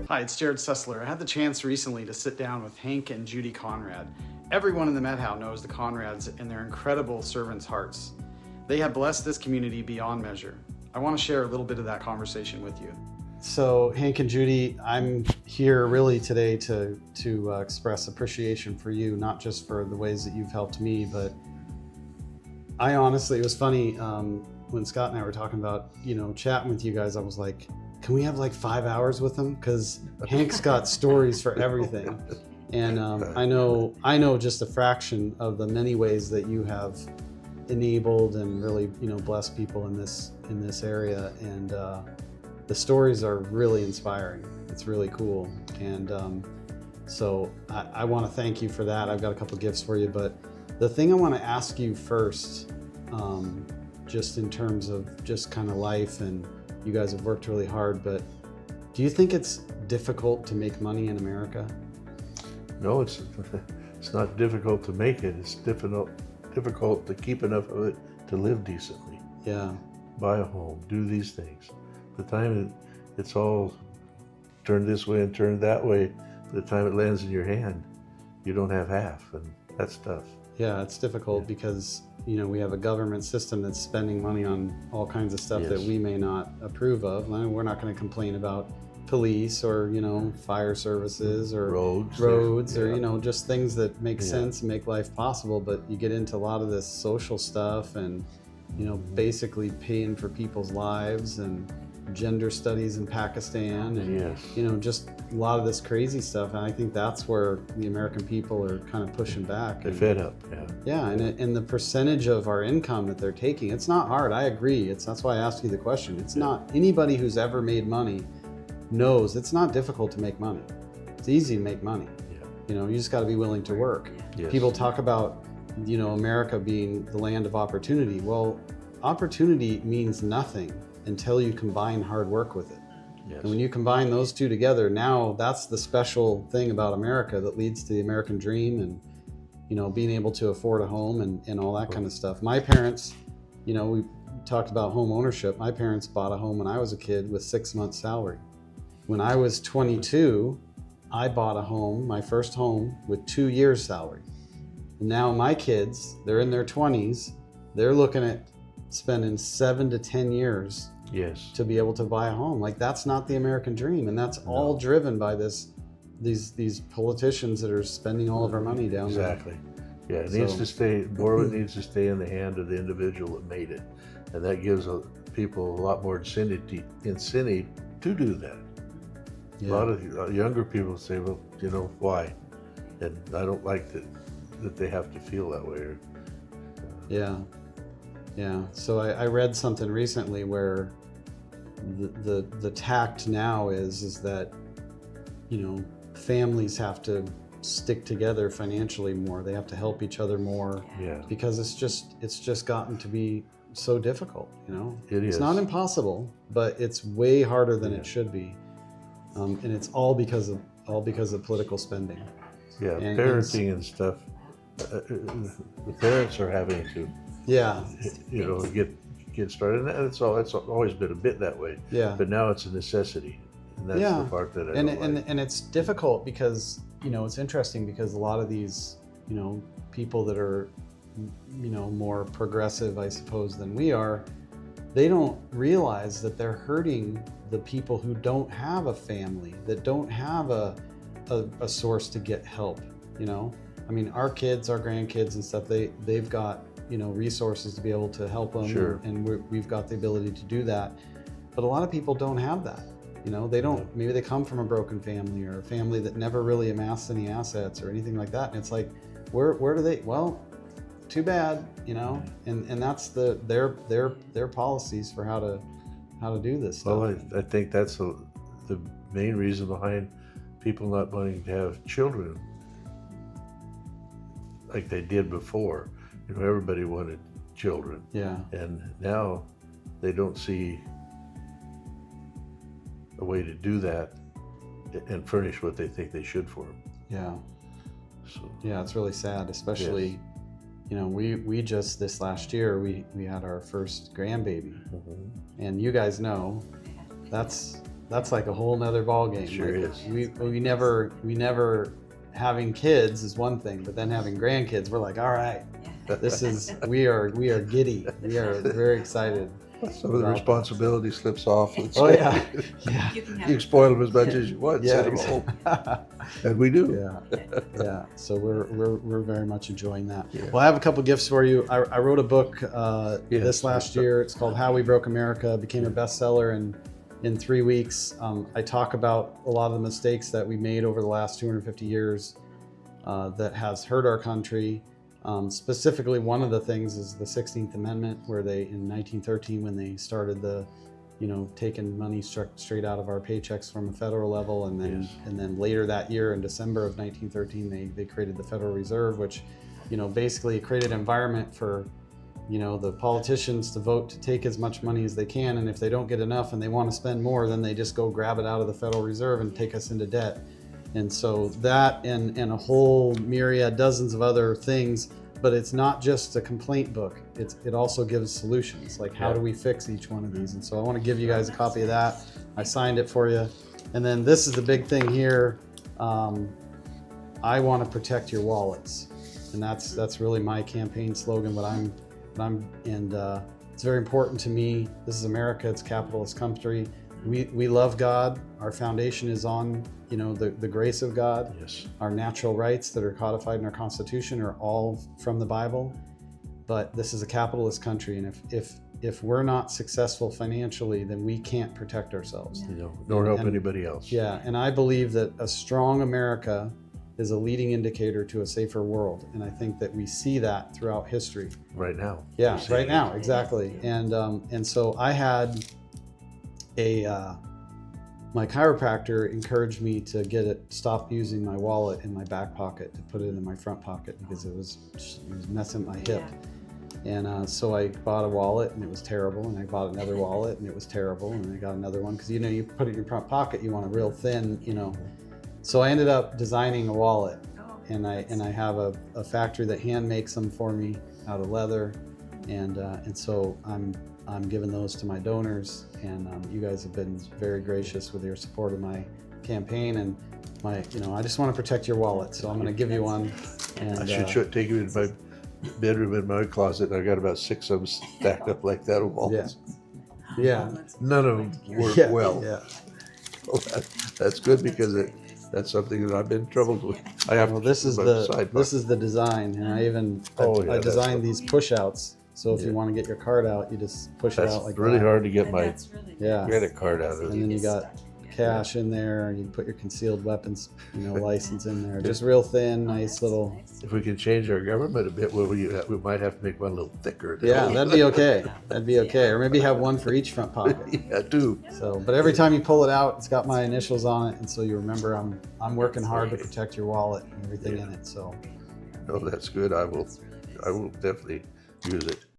Hi, it's Jerrod Sessler. I had the chance recently to sit down with Hank and Judy Konrad. Everyone in the Methow knows the Konrads and their incredible servants' hearts. They have blessed this community beyond measure. I want to share a little bit of that conversation with you. So Hank and Judy, I'm here really today to express appreciation for you, not just for the ways that you've helped me, but I honestly, it was funny when Scott and I were talking about, chatting with you guys, I was like, can we have like 5 hours with him? Because Hank's got stories for everything. And I know just a fraction of the many ways that you have enabled and really, blessed people in this area. And the stories are really inspiring. It's really cool. And so I want to thank you for that. I've got a couple gifts for you, but the thing I want to ask you first, just in terms of just kind of life, and you guys have worked really hard, but do you think it's difficult to make money in America? No, it's not difficult to make it. It's difficult to keep enough of it to live decently. Yeah. Buy a home, do these things. The time it's all turned this way and turned that way, the time it lands in your hand, you don't have half, and that's tough. Yeah, it's difficult because, we have a government system that's spending money on all kinds of stuff that we may not approve of. We're not going to complain about police or, fire services or roads or, just things that make sense and make life possible. But you get into a lot of this social stuff and, basically paying for people's lives and gender studies in Pakistan and, just a lot of this crazy stuff. And I think that's where the American people are kind of pushing back. They're fed up, Yeah, and the percentage of our income that they're taking, it's not hard, I agree. That's why I asked you the question. It's not, anybody who's ever made money knows it's not difficult to make money. It's easy to make money. You just got to be willing to work. People talk about, America being the land of opportunity. Well, opportunity means nothing until you combine hard work with it. And when you combine those two together, now that's the special thing about America that leads to the American dream and, being able to afford a home and all that kind of stuff. My parents, we talked about home ownership. My parents bought a home when I was a kid with 6 months' salary. When I was 22, I bought a home, my first home, with 2 years' salary. And now my kids, they're in their 20s, they're looking at spending 7 to 10 years to be able to buy a home. Like, that's not the American dream, and that's all driven by these politicians that are spending all of our money down there. Exactly. Yeah, it needs to stay. More of it needs to stay in the hand of the individual that made it, and that gives people a lot more incentive to do that. A lot of younger people say, "Well, why?" And I don't like that they have to feel that way. Yeah. So I read something recently where the tact now is that, families have to stick together financially more. They have to help each other more. Because it's just gotten to be so difficult. It is. It's not impossible, but it's way harder than it should be. And it's all because of political spending. And parenting and stuff. The parents are having to get started, and it's always been a bit that way. But now it's a necessity, and that's the part that I don't like. And it's difficult because it's interesting because a lot of these people that are more progressive, I suppose, than we are, they don't realize that they're hurting the people who don't have a family, that don't have a source to get help. I mean, our kids, our grandkids and stuff, they've got resources to be able to help them, and we've got the ability to do that. But a lot of people don't have that. They don't. Maybe they come from a broken family or a family that never really amassed any assets or anything like that. And it's like, where do they? Well, too bad, And that's their policies for how to do this stuff. Well, I think that's the main reason behind people not wanting to have children like they did before. Everybody wanted children. And now they don't see a way to do that and furnish what they think they should for them. It's really sad, especially, we just this last year, we had our first grandbaby. And you guys know, that's that's like a whole nother ballgame. It sure like, is. We never having kids is one thing, but then having grandkids, we're like, all right, we are giddy. We are very excited. Some of the responsibility slips off. Oh yeah, yeah. You can spoil them as much as you want. Yeah, Send them home. And we do. Yeah. So we're very much enjoying that. Yeah. Well, I have a couple gifts for you. I wrote a book Yes. this last year. It's called How We Broke America. It became a bestseller in 3 weeks. I talk about a lot of the mistakes that we made over the last 250 years that has hurt our country. Specifically, one of the things is the 16th Amendment, where they, in 1913, when they started the, taking money straight out of our paychecks from a federal level, and then later that year, in December of 1913, they created the Federal Reserve, which, basically created an environment for, the politicians to vote to take as much money as they can, and if they don't get enough and they want to spend more, then they just go grab it out of the Federal Reserve and take us into debt. And so that and a whole myriad, dozens of other things, but it's not just a complaint book. It also gives solutions, like how do we fix each one of these? And so I want to give you guys a copy of that. I signed it for you. And then this is the big thing here. I want to protect your wallets. And that's really my campaign slogan, it's very important to me. This is America, it's a capitalist country. We love God. Our foundation is on, the grace of God. Yes. Our natural rights that are codified in our Constitution are all from the Bible. But this is a capitalist country, and if we're not successful financially, then we can't protect ourselves. Nor help anybody else. Yeah, and I believe that a strong America is a leading indicator to a safer world, and I think that we see that throughout history. Right now. Yeah, right now, exactly. And so I had my chiropractor encouraged me to stop using my wallet in my back pocket, to put it in my front pocket, because it was messing my hip. And so I bought a wallet and it was terrible, and I bought another wallet and it was terrible, and I got another one because you put it in your front pocket, you want a real thin, So I ended up designing a wallet, and I have a factory that hand makes them for me out of leather, and so I'm giving those to my donors, and you guys have been very gracious with your support of my campaign, and I just want to protect your wallet, so I'm going to give you one. And I should take you to my bedroom in my closet. I got about 6 of them stacked up like that on walls. Yeah. None of them work well. Yeah. Well, that's good, because that's something that I've been troubled with. This is the design, and I designed these push outs. So if you want to get your card out, you just push it out like that. It's really hard to get my credit card out of. And then you got cash in there, and you put your concealed weapons, license in there. Just real thin, nice little. If we can change our government a bit, we might have to make one a little thicker. Yeah, that'd be okay. That'd be okay. Or maybe have one for each front pocket. Yeah, two. So, but every time you pull it out, it's got my initials on it, and so you remember I'm working hard to protect your wallet and everything in it. So. No, that's good. I will definitely use it.